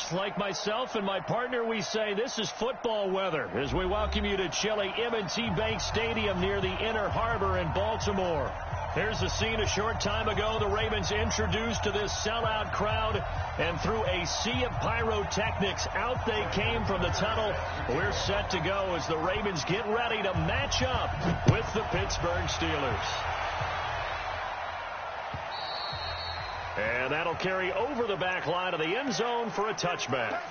Just like myself and my partner, we say this is football weather as we welcome you to chilly M&T Bank Stadium near the Inner Harbor in Baltimore. Here's the scene a short time ago. The Ravens introduced to this sellout crowd, and through a sea of pyrotechnics, out they came from the tunnel. We're set to go as the Ravens get ready to match up with the Pittsburgh Steelers. And that'll carry over the back line of the end zone for a touchback.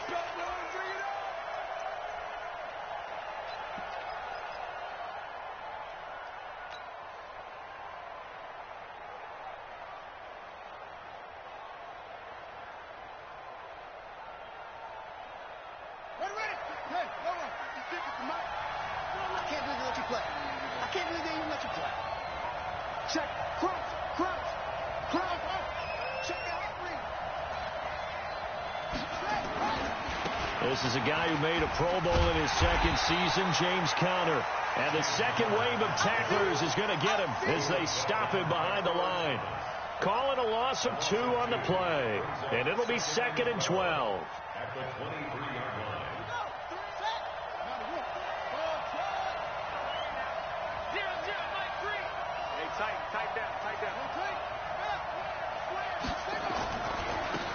This is a guy who made a Pro Bowl in his second season, James Conner. And the second wave of tacklers is going to get him as they stop him behind the line. Calling a loss of 2 on the play. And it'll be 2nd and 12. At the 23-yard line.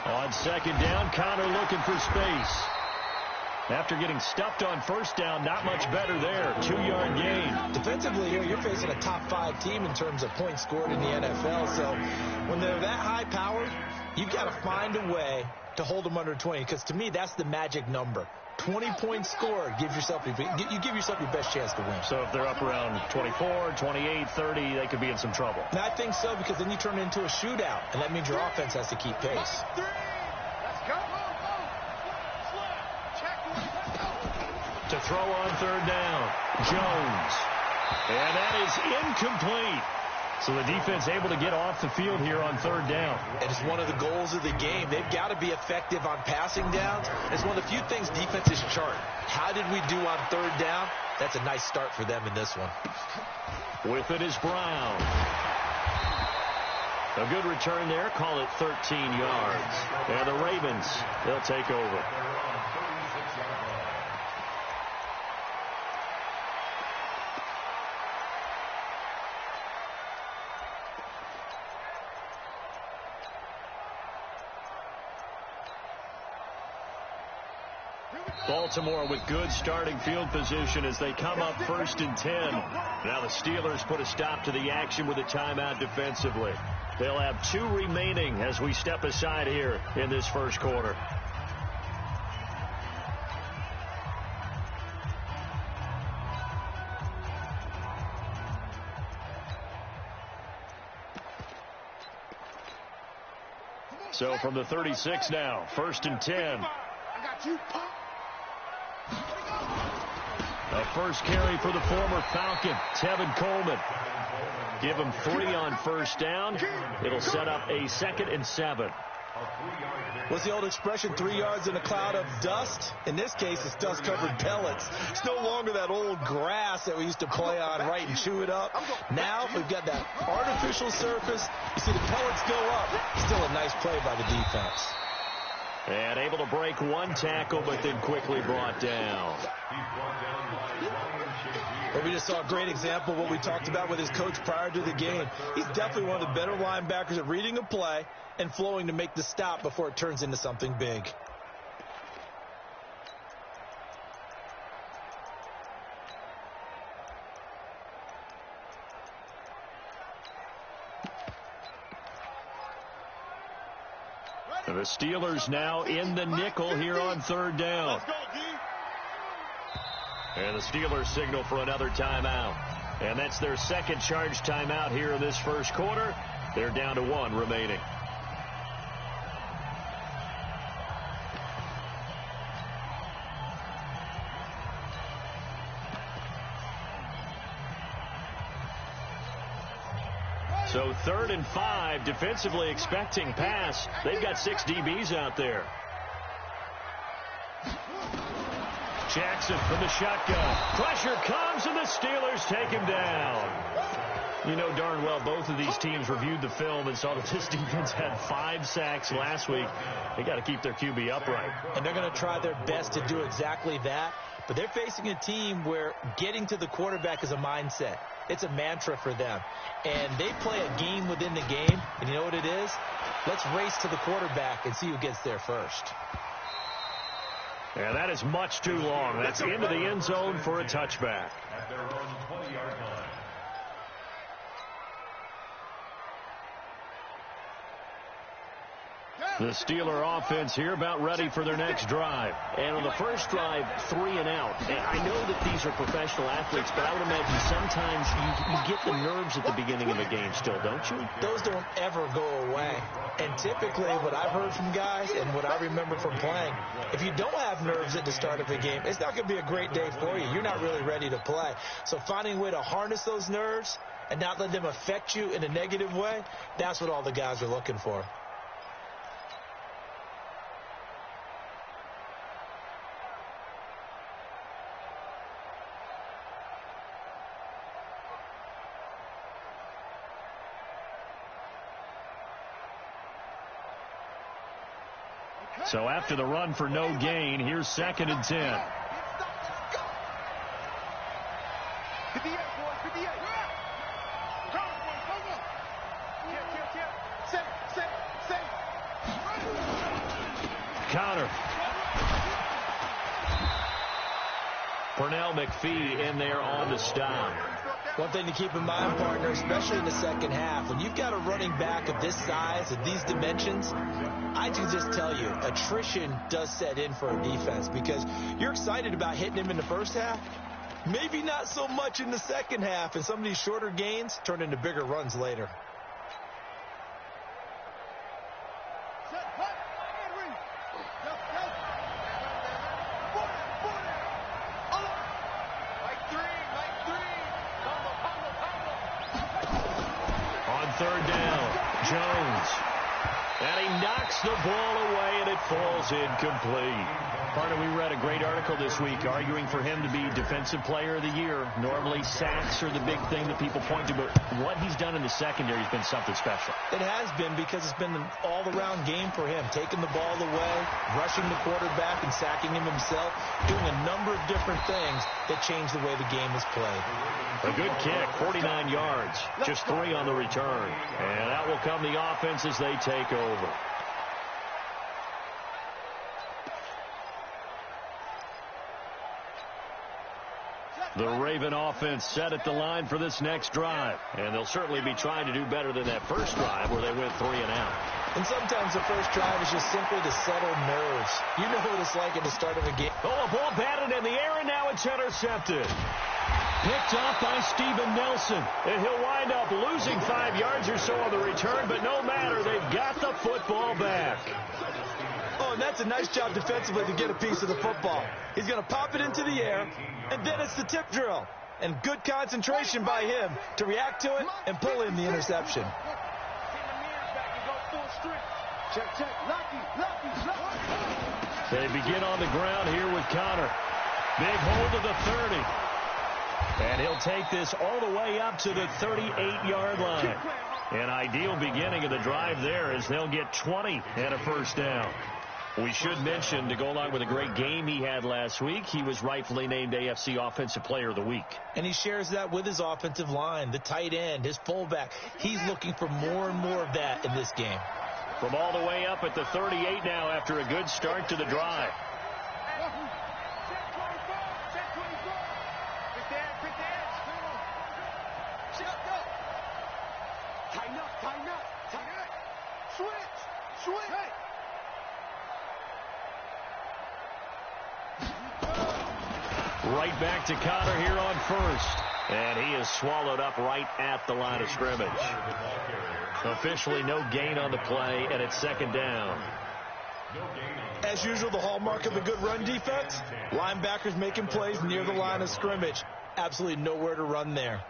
On second down, Conner looking for space. After getting stuffed on first down, not much better there. 2-yard gain. Defensively here, you're facing a top 5 team in terms of points scored in the NFL. So when they're that high powered, you've got to find a way to hold them under 20. Because to me, that's the magic number. 20 points scored, you give yourself your best chance to win. So if they're up around 24, 28, 30, they could be in some trouble. And I think so, because then you turn it into a shootout, and that means your offense has to keep pace. To throw on third down, Jones. And that is incomplete. So the defense able to get off the field here on third down. And it's one of the goals of the game. They've got to be effective on passing downs. It's one of the few things defenses chart. How did we do on third down? That's a nice start for them in this one. With it is Brown. A good return there. Call it 13 yards. And the Ravens, they'll take over. Baltimore with good starting field position as they come up 1st and 10. Now the Steelers put a stop to the action with a timeout defensively. They'll have 2 remaining as we step aside here in this first quarter. So from the 36 now, 1st and 10. A first carry for the former Falcon, Tevin Coleman. Give him 3 on first down. It'll set up a 2nd and 7. What's the old expression, 3 yards in a cloud of dust? In this case, it's dust-covered pellets. It's no longer that old grass that we used to play on, right, and chew it up. Now we've got that artificial surface. You see the pellets go up. Still a nice play by the defense. And able to break 1 tackle, but then quickly brought down. Well, we just saw a great example of what we talked about with his coach prior to the game. He's definitely one of the better linebackers at reading a play and flowing to make the stop before it turns into something big. The Steelers now in the nickel here on third down. And the Steelers signal for another timeout. And that's their second charge timeout here in this first quarter. They're down to 1 remaining. So 3rd and 5, defensively expecting pass. They've got 6 DBs out there. Jackson from the shotgun. Pressure comes, and the Steelers take him down. You know darn well both of these teams reviewed the film and saw that this defense had 5 sacks last week. They got to keep their QB upright. And they're going to try their best to do exactly that. But they're facing a team where getting to the quarterback is a mindset. It's a mantra for them. And they play a game within the game. And you know what it is? Let's race to the quarterback and see who gets there first. And that is much too long. That's into the end zone for a touchback. At their own 20-yard line. The Steeler offense here about ready for their next drive. And on the first drive, 3 and out. And I know that these are professional athletes, but I would imagine sometimes you get the nerves at the beginning of a game still, don't you? Those don't ever go away. And typically what I've heard from guys and what I remember from playing, if you don't have nerves at the start of a game, it's not going to be a great day for you. You're not really ready to play. So finding a way to harness those nerves and not let them affect you in a negative way, that's what all the guys are looking for. So after the run for no gain, here's 2nd and 10. Counter. Pernell McPhee in there on the stop. One thing to keep in mind, partner, especially in the second half, when you've got a running back of this size, of these dimensions, I can just tell you, attrition does set in for a defense because you're excited about hitting him in the first half. Maybe not so much in the second half, and some of these shorter gains turn into bigger runs later. Third down, Jones. And he knocks the ball away, and it falls incomplete. Partner, we read a great article this week arguing for him to be Defensive Player of the Year. Normally, sacks are the big thing that people point to, but what he's done in the secondary has been something special. It has been because it's been an all-around game for him, taking the ball away, rushing the quarterback, and sacking him himself, doing a number of different things that change the way the game is played. A good kick, 49 yards, just 3 on the return. And out will come the offense as they take over. The Raven offense set at the line for this next drive. And they'll certainly be trying to do better than that first drive where they went 3 and out. And sometimes the first drive is just simply to settle nerves. You know what it's like at the start of a game. Oh, a ball batted in the air, and now it's intercepted. Picked off by Steven Nelson. And he'll wind up losing 5 yards or so on the return, but no matter, they've got the football back. Oh, and that's a nice job defensively to get a piece of the football. He's going to pop it into the air, and then it's the tip drill. And good concentration by him to react to it and pull in the interception. They begin on the ground here with Connor. Big hold of the 30. And he'll take this all the way up to the 38-yard line. An ideal beginning of the drive there as they'll get 20 and a first down. We should mention, to go along with a great game he had last week, he was rightfully named AFC Offensive Player of the Week. And he shares that with his offensive line, the tight end, his fullback. He's looking for more and more of that in this game. From all the way up at the 38 now after a good start to the drive. Right back to Connor here on first. And he is swallowed up right at the line of scrimmage. Officially no gain on the play, and it's second down. As usual, the hallmark of a good run defense, linebackers making plays near the line of scrimmage. Absolutely nowhere to run there.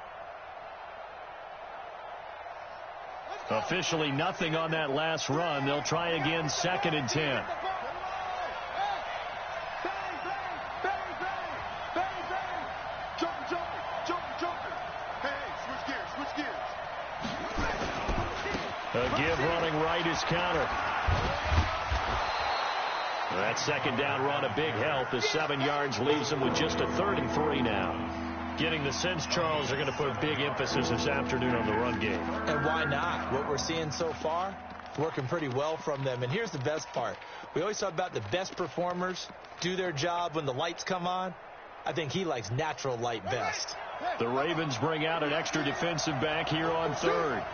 Officially nothing on that last run. They'll try again, 2nd and 10. right is Conner. That second down run a big help as 7 yards leaves them with just a 3rd and 3 now. Getting the sense, Charles, are going to put a big emphasis this afternoon on the run game. And why not? What we're seeing so far, working pretty well from them. And here's the best part. We always talk about the best performers do their job when the lights come on. I think he likes natural light best. The Ravens bring out an extra defensive back here on 3rd.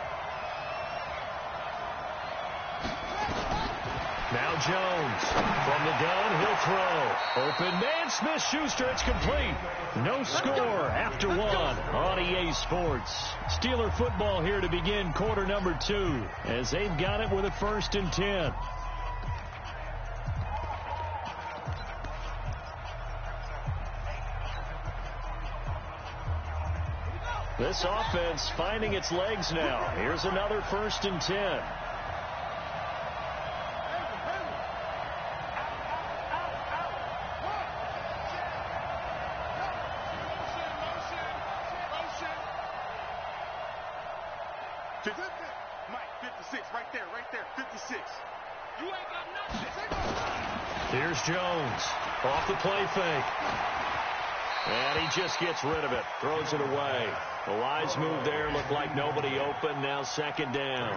Now Jones from the gun, he'll throw. Open man, Smith-Schuster, it's complete. No score after 1 on EA Sports. Steeler football here to begin quarter number 2 as they've got it with a 1st and 10. This offense finding its legs now. Here's another 1st and 10. Here's Jones off the play fake. And he just gets rid of it. Throws it away. The wise move there. Looked like nobody open. Now 2nd down.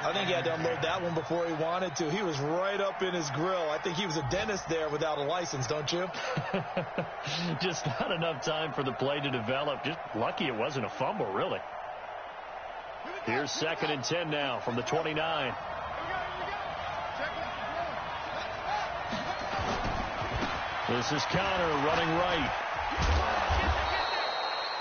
I think he had to unload that one before he wanted to. He was right up in his grill. I think he was a dentist there without a license, don't you? Just not enough time for the play to develop. Just lucky it wasn't a fumble, really. Here's 2nd and 10 now from the 29. This is Conner running right.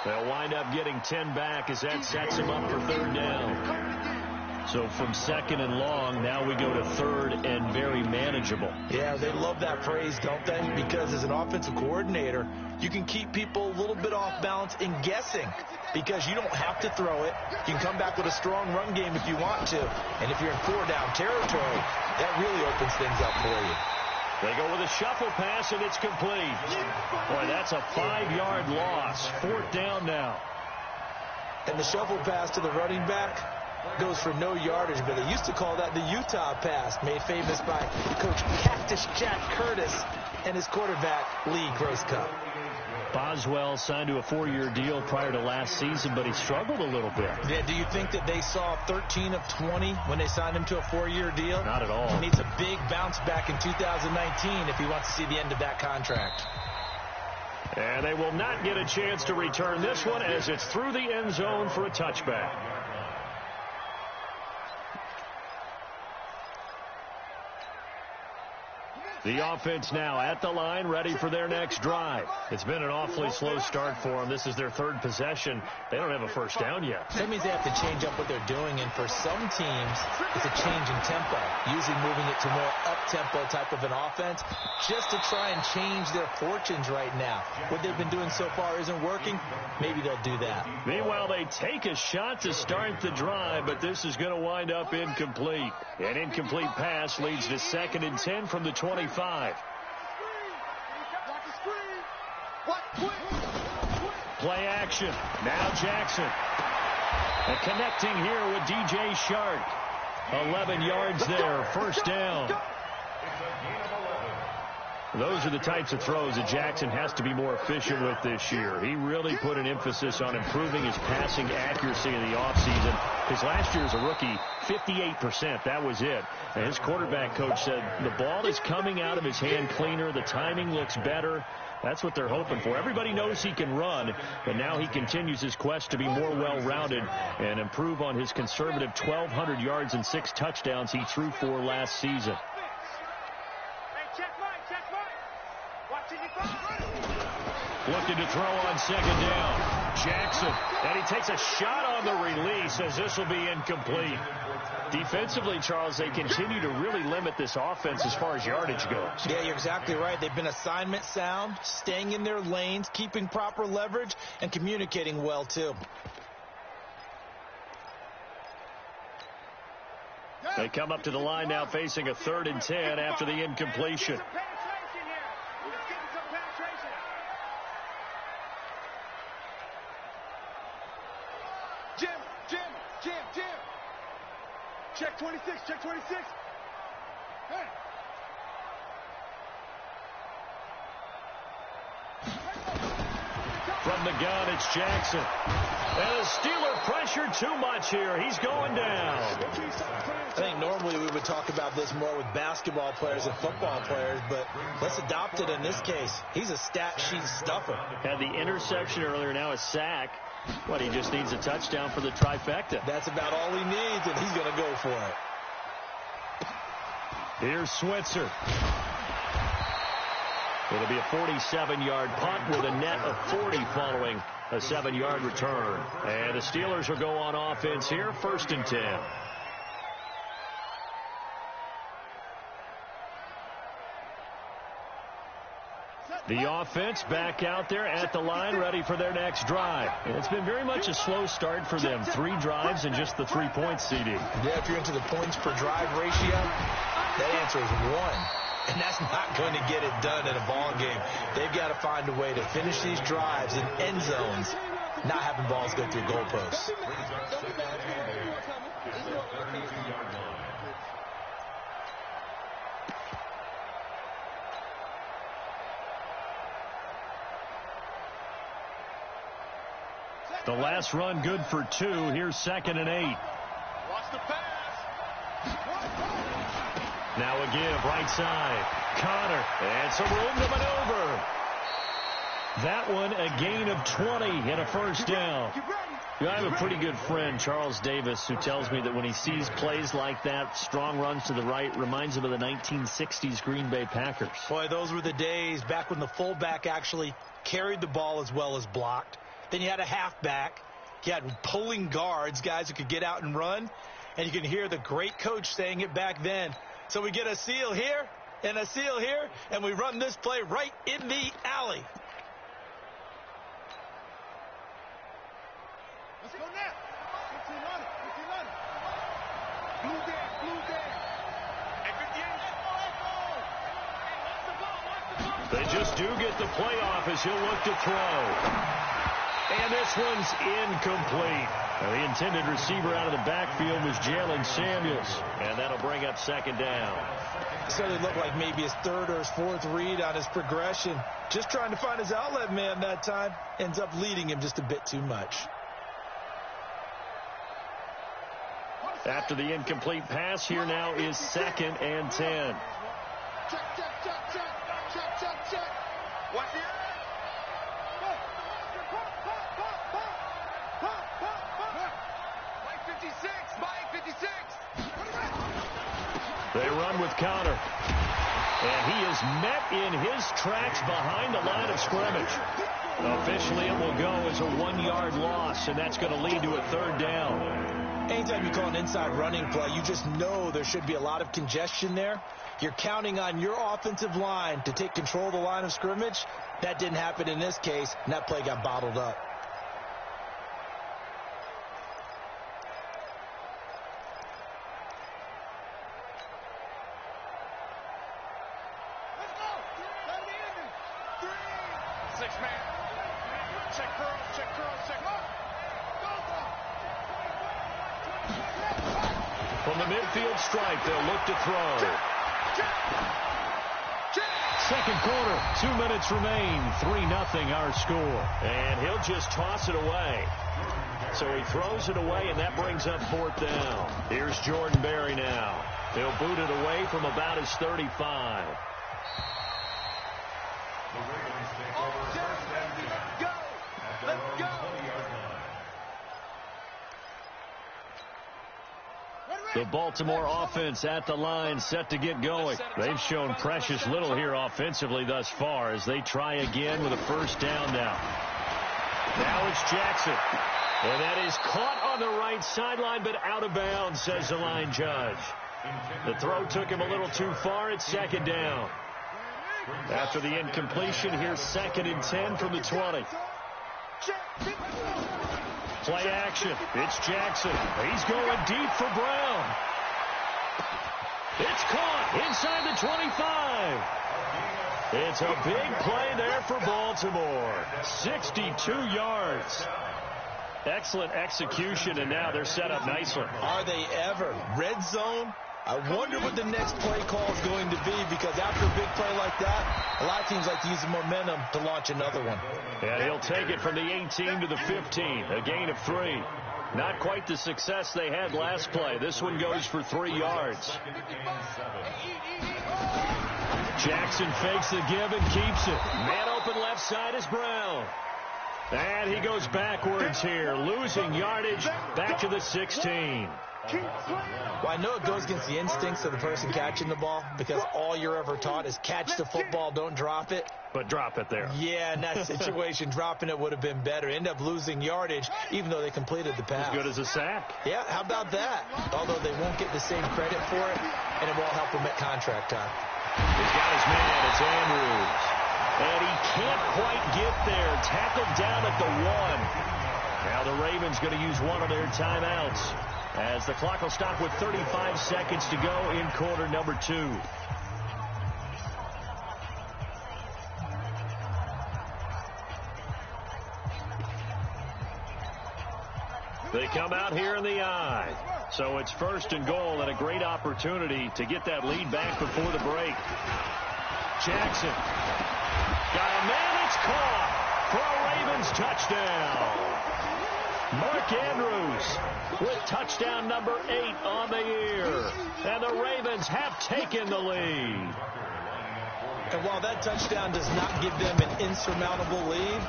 They'll wind up getting 10 back as that sets him up for 3rd down. So from 2nd and long, now we go to 3rd and very manageable. Yeah, they love that phrase, don't they? Because as an offensive coordinator, you can keep people a little bit off balance in guessing because you don't have to throw it. You can come back with a strong run game if you want to. And if you're in 4-down territory, that really opens things up for you. They go with a shuffle pass, and it's complete. Boy, that's a 5-yard loss. 4th down now. And the shuffle pass to the running back goes for no yardage, but they used to call that the Utah pass, made famous by Coach Cactus Jack Curtis and his quarterback, Lee Grosscup. Boswell signed to a 4-year deal prior to last season, but he struggled a little bit. Yeah, do you think that they saw 13 of 20 when they signed him to a 4-year deal? Not at all. He needs a big bounce back in 2019 if he wants to see the end of that contract. And they will not get a chance to return this one as it's through the end zone for a touchback. The offense now at the line, ready for their next drive. It's been an awfully slow start for them. This is their 3rd possession. They don't have a 1st down yet. That means they have to change up what they're doing, and for some teams, it's a change in tempo, usually moving it to more up-tempo type of an offense, just to try and change their fortunes right now. What they've been doing so far isn't working. Maybe they'll do that. Meanwhile, they take a shot to start the drive, but this is going to wind up incomplete. An incomplete pass leads to 2nd and 10 from the 25. Play action. Now Jackson. And connecting here with DJ Shark. 11 yards there. 1st down. Those are the types of throws that Jackson has to be more efficient with this year. He really put an emphasis on improving his passing accuracy in the offseason. Because last year as a rookie, 58%, that was it. And his quarterback coach said the ball is coming out of his hand cleaner. The timing looks better. That's what they're hoping for. Everybody knows he can run, but now he continues his quest to be more well-rounded and improve on his conservative 1,200 yards and 6 touchdowns he threw for last season. Looking to throw on 2nd down. Jackson, and he takes a shot on the release as this will be incomplete. Defensively, Charles, they continue to really limit this offense as far as yardage goes. Yeah, you're exactly right. They've been assignment sound, staying in their lanes, keeping proper leverage, and communicating well, too. They come up to the line now facing a 3rd and 10 after the incompletion. 26. Check 26. Hey. From the gun, it's Jackson. And the Steeler pressure too much here. He's going down. I think normally we would talk about this more with basketball players and football players, but let's adopt it in this case. He's a stat sheet stuffer. Had the interception earlier, now a sack. What, he just needs a touchdown for the trifecta. That's about all he needs, and he's going to go for it. Here's Switzer. It'll be a 47-yard punt with a net of 40 following a 7-yard return. And the Steelers will go on offense here, 1st and 10. The offense back out there at the line, ready for their next drive. And it's been very much a slow start for them. 3 drives and just the 3 points, CD. Yeah, if you're into the points per drive ratio, that answer is 1. And that's not going to get it done in a ball game. They've got to find a way to finish these drives in end zones, not having balls go through goalposts. The last run good for 2. Here's 2nd and 8. Watch the pass. Now a give, right side. Connor, and some room to maneuver. That one, a gain of 20 and a 1st down. I have a pretty good friend, Charles Davis, who tells me that when he sees plays like that, strong runs to the right, reminds him of the 1960s Green Bay Packers. Boy, those were the days back when the fullback actually carried the ball as well as blocked. Then you had a halfback. You had pulling guards, guys who could get out and run. And you can hear the great coach saying it back then. So we get a seal here and a seal here, and we run this play right in the alley. Let's go now. 15 on it. 15 on it. Blue there. Blue there. They just do get the play off as he'll look to throw. And this one's incomplete. Now, the intended receiver out of the backfield was Jalen Samuels. And that'll bring up 2nd down. So it looked like maybe his 3rd or his 4th read on his progression. Just trying to find his outlet man that time. Ends up leading him just a bit too much. After the incomplete pass, here now is 2nd and 10. Check, check, check, check. Check, check, check. Watch it. Mike 56. Mike 56. They run with Connor. And he is met in his tracks behind the line of scrimmage. Officially, it will go as a 1-yard loss, and that's going to lead to a 3rd down. Anytime you call an inside running play, you just know there should be a lot of congestion there. You're counting on your offensive line to take control of the line of scrimmage. That didn't happen in this case, and that play got bottled up. Let's go. Let me in there. 3. 6 man. Check curls. Check curls. Check up. From the midfield stripe, they'll look to throw. Second quarter, 2 minutes remain, 3-0 our score. And he'll just toss it away. So he throws it away, and that brings up 4th down. Here's Jordan Berry now. He'll boot it away from about his 35. Go. Let's go. The Baltimore offense at the line, set to get going. They've shown precious little here offensively thus far as they try again with a 1st down now. Now it's Jackson. And that is caught on the right sideline, but out of bounds, says the line judge. The throw took him a little too far. It's 2nd down. After the incompletion, here's 2nd and 10 from the 20. Play action. It's Jackson. He's going deep for Brown. It's caught inside the 25. It's a big play there for Baltimore. 62 yards. Excellent execution, and now they're set up nicely. Are they ever? Red zone? I wonder what the next play call is going to be, because after a big play like that, a lot of teams like to use the momentum to launch another one. And he'll take it from the 18 to the 15, a gain of 3. Not quite the success they had last play. This one goes for 3 yards. Jackson fakes the give and keeps it. Man open left side is Brown. And he goes backwards here, losing yardage back to the 16. Well, I know it goes against the instincts of the person catching the ball, because all you're ever taught is catch the football, don't drop it. But drop it there. Yeah, in that situation, dropping it would have been better. End up losing yardage, even though they completed the pass. As good as a sack. Yeah, how about that? Although they won't get the same credit for it, and it won't help them at contract time. He's got his man. It's Andrews. And he can't quite get there. Tackled down at the 1. Now the Ravens going to use one of their timeouts, as the clock will stop with 35 seconds to go in quarter number 2. They come out here in the eye. So it's 1st and goal, and a great opportunity to get that lead back before the break. Jackson. Got a man. It's caught for a Ravens touchdown. Mark Andrews with touchdown number 8 on the year. And the Ravens have taken the lead. And while that touchdown does not give them an insurmountable lead,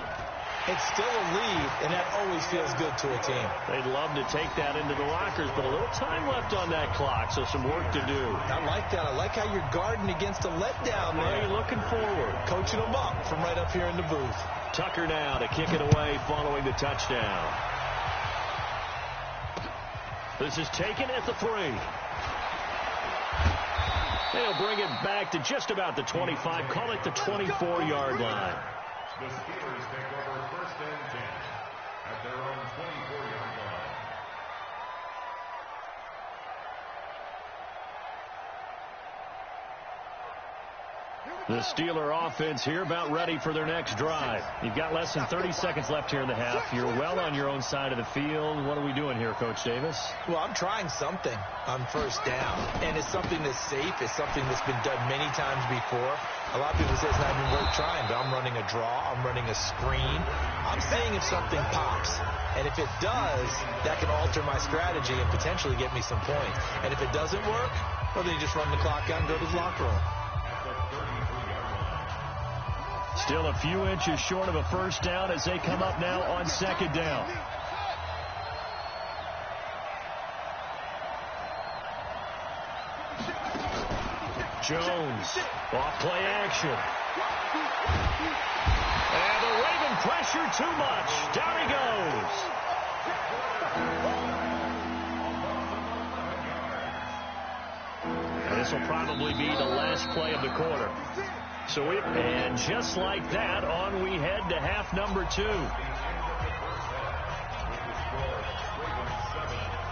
it's still a lead, and that always feels good to a team. They'd love to take that into the lockers, but a little time left on that clock, so some work to do. I like that. I like how you're guarding against a letdown there. Well, you're looking forward. Coaching them up from right up here in the booth. Tucker now to kick it away following the touchdown. This is taken at the 3. They'll bring it back to just about the 25. Call it the 24-yard line. The Steelers take over 1st and 10 at their own 24-yard line. The Steeler offense here about ready for their next drive. You've got less than 30 seconds left here in the half. You're well on your own side of the field. What are we doing here, Coach Davis? Well, I'm trying something on 1st down, and it's something that's safe. It's something that's been done many times before. A lot of people say it's not even worth trying, but I'm running a draw. I'm running a screen. I'm seeing if something pops. And if it does, that can alter my strategy and potentially get me some points. And if it doesn't work, well, then you just run the clock out and go to the locker room. Still a few inches short of a 1st down as they come up now on 2nd down. Jones, off play action. And the Raven pressure too much. Down he goes. And this will probably be the last play of the quarter. And just like that, on we head to half number 2.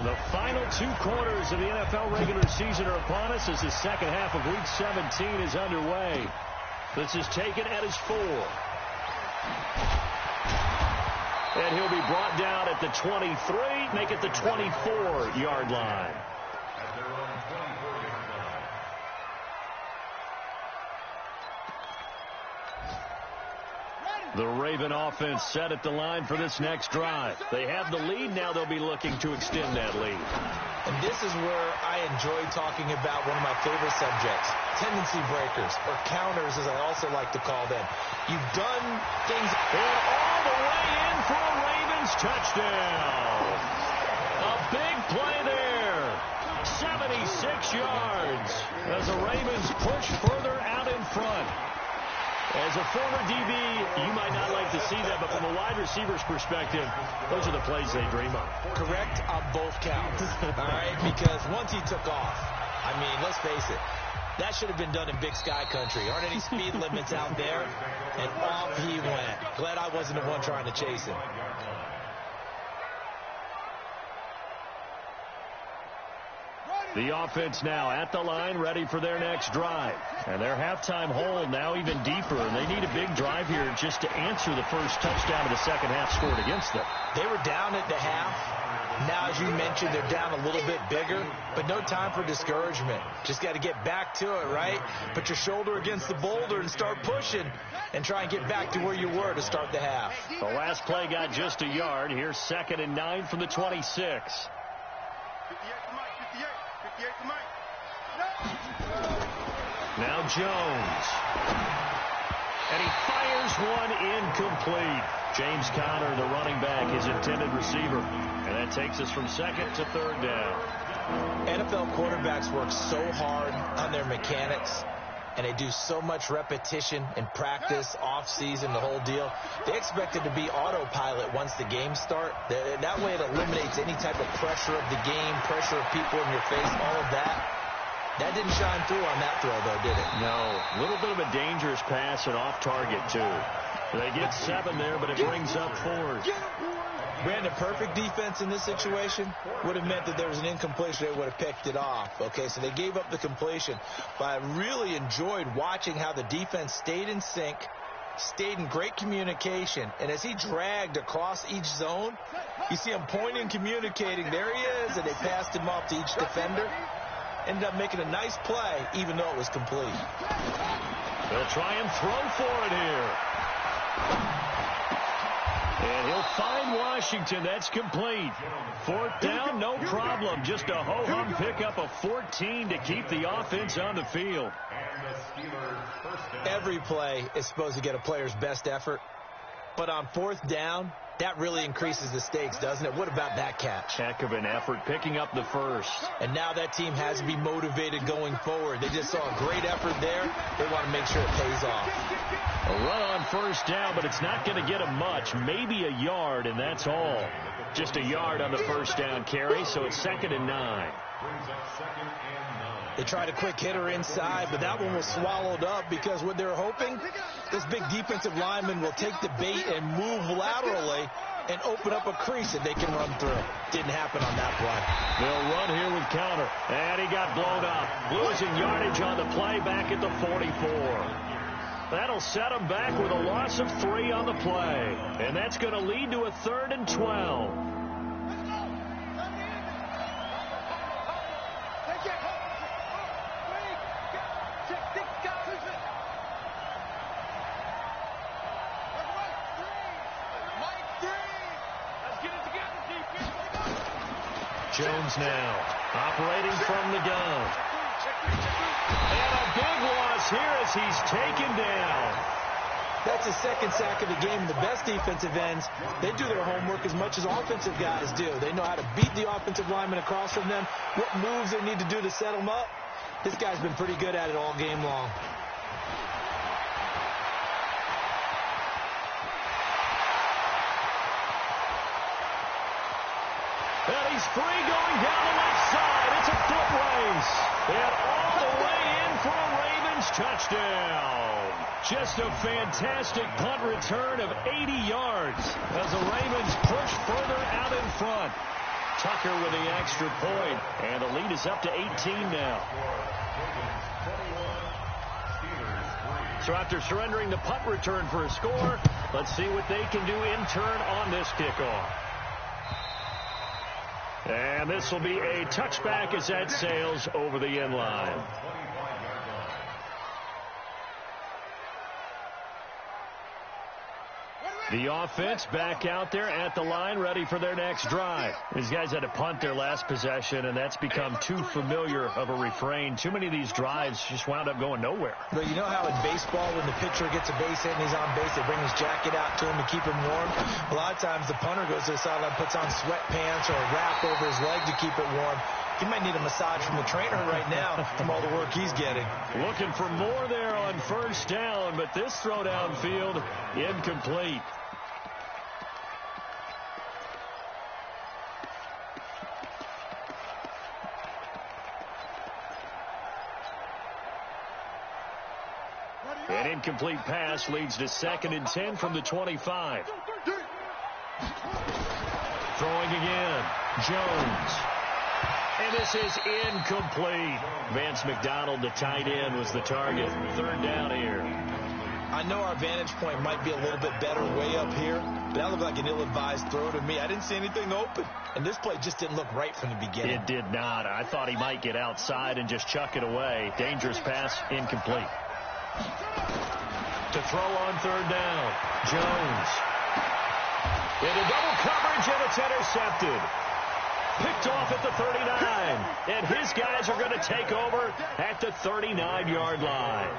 The final 2 quarters of the NFL regular season are upon us as the second half of Week 17 is underway. This is taken at his 4. And he'll be brought down at the 23, make it the 24-yard line. The Raven offense set at the line for this next drive. They have the lead. Now they'll be looking to extend that lead. And this is where I enjoy talking about one of my favorite subjects, tendency breakers, or counters, as I also like to call them. You've done things... And all the way in for a Ravens touchdown. A big play there. 76 yards as the Ravens push further out in front. As a former DB, you might not like to see that, but from a wide receiver's perspective, those are the plays they dream of. Correct on both counts, all right? Because once he took off, I mean, let's face it, that should have been done in Big Sky Country. Aren't any speed limits out there? And off he went. Glad I wasn't the one trying to chase him. The offense now at the line, ready for their next drive. And their halftime hole now even deeper, and they need a big drive here just to answer the first touchdown of the second half scored against them. They were down at the half. Now, as you mentioned, they're down a little bit bigger, but no time for discouragement. Just got to get back to it, right? Put your shoulder against the boulder and start pushing and try and get back to where you were to start the half. The last play got just a yard. Here's 2nd and 9 from the 26. Now Jones. And he fires one incomplete. James Conner, the running back, his intended receiver. And that takes us from 2nd to 3rd down. NFL quarterbacks work so hard on their mechanics, and they do so much repetition and practice, off-season, the whole deal. They expect it to be autopilot once the games start. That way it eliminates any type of pressure of the game, pressure of people in your face, all of that. That didn't shine through on that throw, though, did it? No. A little bit of a dangerous pass and off target, too. They get 7 there, but it brings up 4. Brandon, perfect defense in this situation would have meant that there was an incompletion. They would have picked it off. Okay, so they gave up the completion. But I really enjoyed watching how the defense stayed in sync, stayed in great communication. And as he dragged across each zone, you see him pointing, communicating. There he is, and they passed him off to each defender. Ended up making a nice play, even though it was complete. They'll try and throw for it here. And he'll find Washington. That's complete. 4th down, no problem. Just a ho-hum pickup of 14 to keep the offense on the field. Every play is supposed to get a player's best effort. But on 4th down, that really increases the stakes, doesn't it? What about that catch? Heck of an effort, picking up the first. And now that team has to be motivated going forward. They just saw a great effort there. They want to make sure it pays off. A run on 1st down, but it's not going to get them much. Maybe a yard, and that's all. Just a yard on the 1st down carry, so it's 2nd and 9. They tried a quick hitter inside, but that one was swallowed up because what they're hoping, this big defensive lineman will take the bait and move laterally and open up a crease that they can run through. Didn't happen on that play. They'll run here with Conner, and he got blown up. Losing yardage on the play back at the 44. That'll set them back with a loss of 3 on the play. And that's going to lead to a 3rd and 12. Jones now operating from the gun. And a big loss here as he's taken down. That's the 2nd sack of the game. The best defensive ends, they do their homework as much as offensive guys do. They know how to beat the offensive lineman across from them, what moves they need to do to set them up. This guy's been pretty good at it all game long. And he's free going down the left side. It's a foot race. And all the way in for a Ravens touchdown. Just a fantastic punt return of 80 yards as the Ravens push further out in front. Tucker with the extra point, and the lead is up to 18 now. So after surrendering the punt return for a score, let's see what they can do in turn on this kickoff. And this will be a touchback as that sails over the end line. The offense back out there at the line, ready for their next drive. These guys had to punt their last possession, and that's become too familiar of a refrain. Too many of these drives just wound up going nowhere. But you know how in baseball, when the pitcher gets a base hit and he's on base, they bring his jacket out to him to keep him warm? A lot of times the punter goes to the sideline, puts on sweatpants or a wrap over his leg to keep it warm. He might need a massage from the trainer right now from all the work he's getting. Looking for more there on 1st down, but this throw downfield incomplete. An incomplete pass leads to 2nd and 10 from the 25. Throwing again. Jones. And this is incomplete. Vance McDonald, the tight end, was the target. Third down here. I know our vantage point might be a little bit better way up here, but that looked like an ill-advised throw to me. I didn't see anything open, and this play just didn't look right from the beginning. It did not. I thought he might get outside and just chuck it away. Dangerous pass, incomplete. To throw on third down, Jones. Into double coverage, and it's intercepted. Picked off at the 39, and his guys are going to take over at the 39-yard line.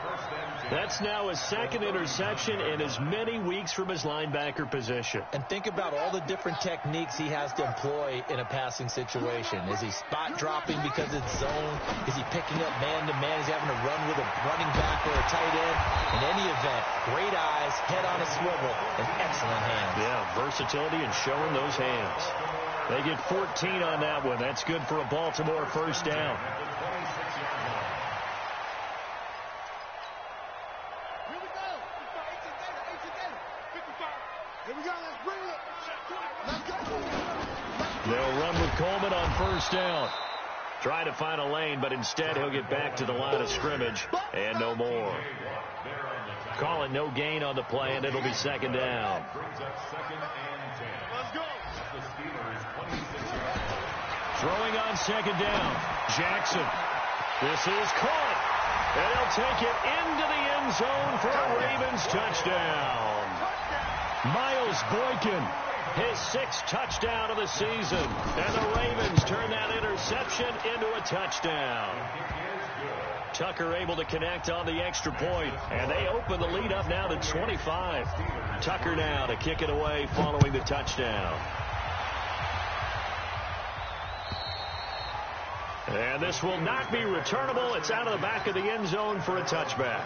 That's now his second interception in as many weeks from his linebacker position. And think about all the different techniques he has to employ in a passing situation. Is he spot dropping because it's zone? Is he picking up man-to-man? Is he having to run with a running back or a tight end? In any event, great eyes, head on a swivel, and excellent hands. Yeah, versatility and showing those hands. They get 14 on that one. That's good for a Baltimore first down. They'll run with Coleman on first down. Try to find a lane, but instead he'll get back to the line of scrimmage and no more. Call it no gain on the play, and it'll be second down. Throwing on second down, Jackson. This is caught, and he'll take it into the end zone for a Ravens touchdown. Miles Boykin, his sixth touchdown of the season, and the Ravens turn that interception into a touchdown. Tucker able to connect on the extra point, and they open the lead up now to 25. Tucker now to kick it away following the touchdown. And this will not be returnable. It's out of the back of the end zone for a touchback.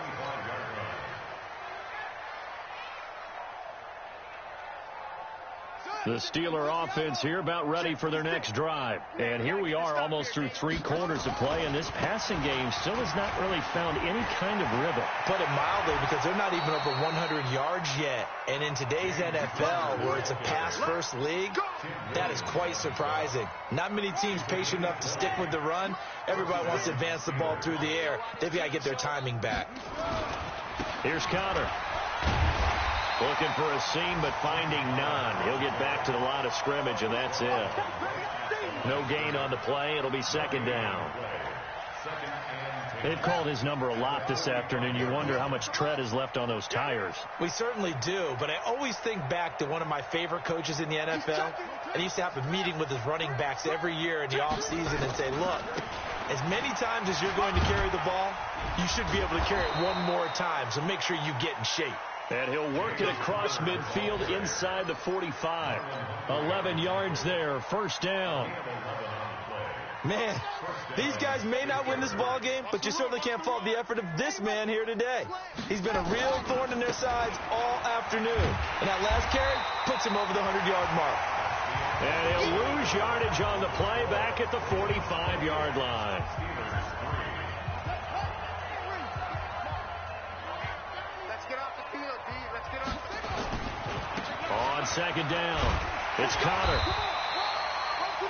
The Steeler offense here about ready for their next drive. And here we are almost through 3 quarters of play, and this passing game still has not really found any kind of rhythm. Put it mildly, because they're not even over 100 yards yet. And in today's NFL, where it's a pass-first league, that is quite surprising. Not many teams patient enough to stick with the run. Everybody wants to advance the ball through the air. They've got to get their timing back. Here's Conner. Looking for a seam, but finding none. He'll get back to the line of scrimmage, and that's it. No gain on the play. It'll be second down. They've called his number a lot this afternoon. You wonder how much tread is left on those tires. We certainly do, but I always think back to one of my favorite coaches in the NFL. And he used to have a meeting with his running backs every year in the offseason and say, look, as many times as you're going to carry the ball, you should be able to carry it one more time, so make sure you get in shape. And he'll work it across midfield inside the 45. 11 yards there, first down. Man, these guys may not win this ball game, but you certainly can't fault the effort of this man here today. He's been a real thorn in their sides all afternoon. And that last carry puts him over the 100-yard mark. And he'll lose yardage on the play back at the 45-yard line. On second down, it's Conner.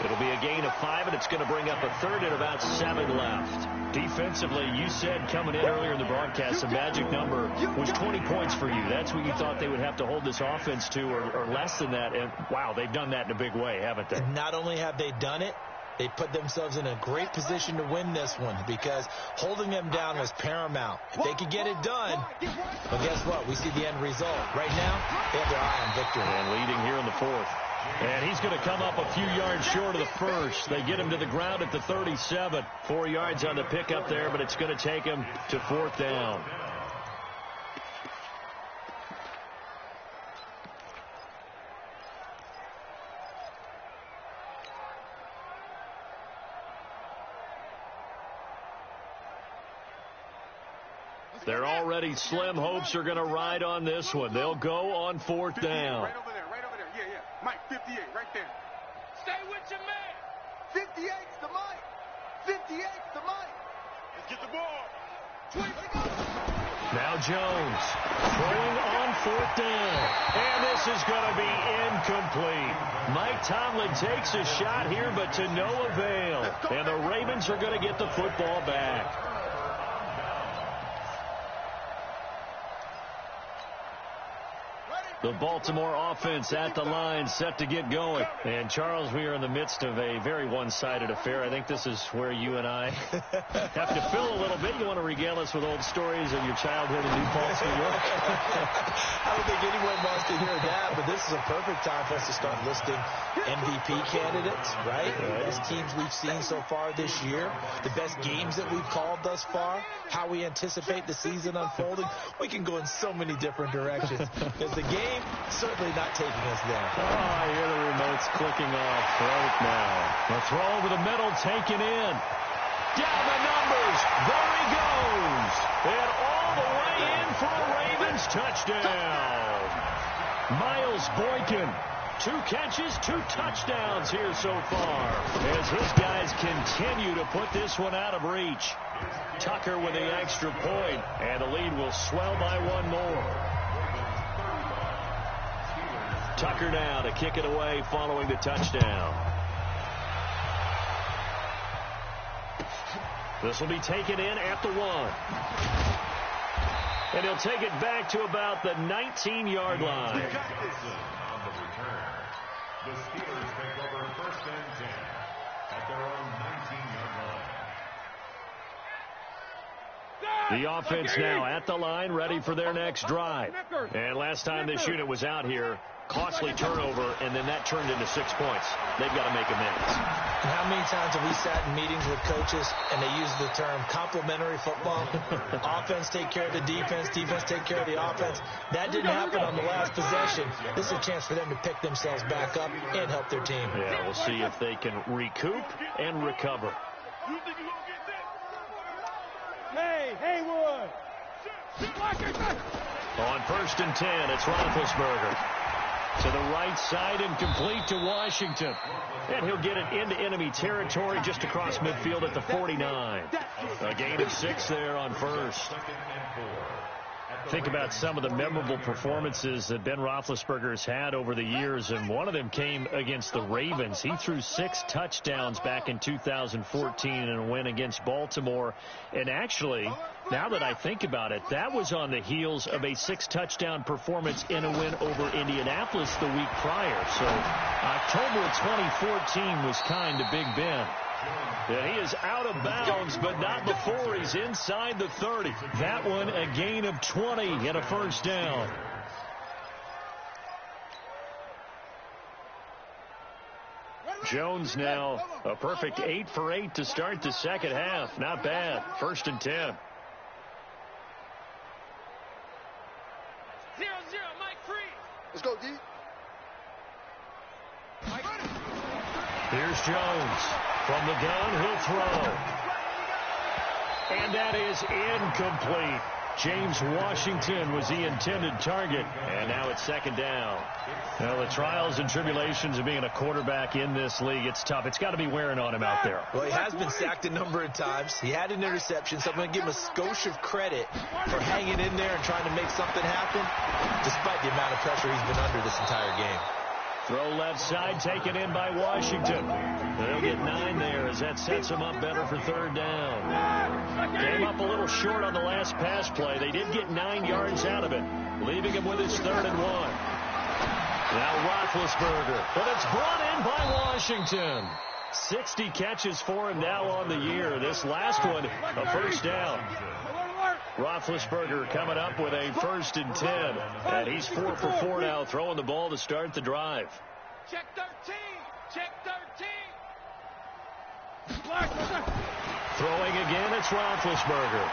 It'll be a gain of 5, and it's going to bring up a third and about 7 left. Defensively, you said coming in earlier in the broadcast, the magic number was 20 points for you. That's what you thought they would have to hold this offense to, or less than that. And, wow, they've done that in a big way, haven't they? And not only have they done it, they put themselves in a great position to win this one, because holding them down was paramount. If they could get it done, well, guess what? We see the end result. Right now, they have their eye on victory. And leading here in the 4th. And he's going to come up a few yards short of the first. They get him to the ground at the 37. 4 yards on the pickup there, but it's going to take him to 4th down. They're already slim hopes are going to ride on this one. They'll go on 4th down. Right over there, right over there. Yeah. Mike, 58, right there. Stay with your man. 58's the Mike. 58's the Mike. Let's get the ball. 20 to go. Now Jones throwing on 4th down. And this is going to be incomplete. Mike Tomlin takes a shot here, but to no avail. And the Ravens are going to get the football back. The Baltimore offense at the line, set to get going. And, Charles, we are in the midst of a very one-sided affair. I think this is where you and I have to fill a little bit. You want to regale us with old stories of your childhood in New Paltz, New York? I don't think anyone wants to hear that, but this is a perfect time for us to start listing MVP candidates, right? The best teams we've seen so far this year, the best games that we've called thus far, how we anticipate the season unfolding. We can go in so many different directions because the game certainly not taking us there. Oh, I hear the remotes clicking off right now. A throw over the middle, taken in. Down the numbers. There he goes. And all the way in for a Ravens touchdown. Miles Boykin. 2 catches, 2 touchdowns here so far as his guys continue to put this one out of reach. Tucker with the extra point, and the lead will swell by 1 more. Tucker now to kick it away following the touchdown. This will be taken in at the 1. And he'll take it back to about the 19-yard line. On the return, the Steelers take over 1st and 10 at their own 19-yard line. The offense now at the line, ready for their next drive. And last time this unit was out here, costly turnover, and then that turned into 6 points. They've got to make amends. And how many times have we sat in meetings with coaches and they use the term complementary football? Offense take care of the defense, defense take care of the offense. That didn't happen on the last possession. This is a chance for them to pick themselves back up and help their team. Yeah, we'll see if they can recoup and recover. Hey, Haywood! On 1st and 10, it's Roethlisberger. To the right side and complete to Washington. And he'll get it into enemy territory just across midfield at the 49. A gain of 6 there on 1st. Think about some of the memorable performances that Ben Roethlisberger's had over the years, and one of them came against the Ravens. He threw 6 touchdowns back in 2014 in a win against Baltimore. And actually, now that I think about it, that was on the heels of a 6-touchdown performance in a win over Indianapolis the week prior. So October of 2014 was kind to Big Ben. And he is out of bounds, but not before he's inside the 30. That one a gain of 20 and a 1st down. Jones now a perfect 8 for 8 to start the second half. Not bad. 1st and 10. 0-0, Mike Free. Let's go, D. Here's Jones. From the gun, he'll throw. And that is incomplete. James Washington was the intended target. And now it's 2nd down. Now, the trials and tribulations of being a quarterback in this league, it's tough. It's got to be wearing on him out there. Well, he has been sacked a number of times. He had an interception, so I'm going to give him a skosh of credit for hanging in there and trying to make something happen, despite the amount of pressure he's been under this entire game. Throw left side, taken in by Washington. They'll get 9 there as that sets them up better for 3rd down. Came up a little short on the last pass play. They did get 9 yards out of it, leaving him with his 3rd and 1. Now Roethlisberger, but it's brought in by Washington. 60 catches for him now on the year. This last one, a 1st down. Roethlisberger coming up with a 1st and 10. And he's 4 for 4 now, throwing the ball to start the drive. Check 13. Check 13. Throwing again, it's Roethlisberger.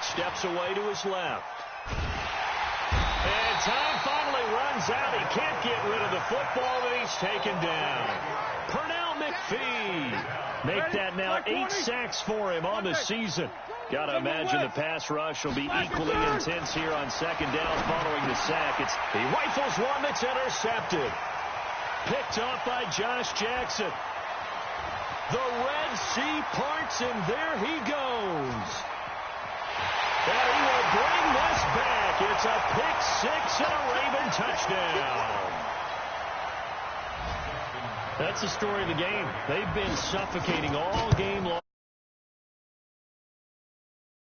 Steps away to his left. And time finally runs out. He can't get rid of the football, and he's taken down. Pernell McPhee. Make that now 8 sacks for him on the season. Got to imagine the pass rush will be equally intense here on 2nd down following the sack. He rifles one that's intercepted. Picked off by Josh Jackson. The Red Sea parts, and there he goes. And will bring this back. It's a pick six and a Raven touchdown. That's the story of the game. They've been suffocating all game long.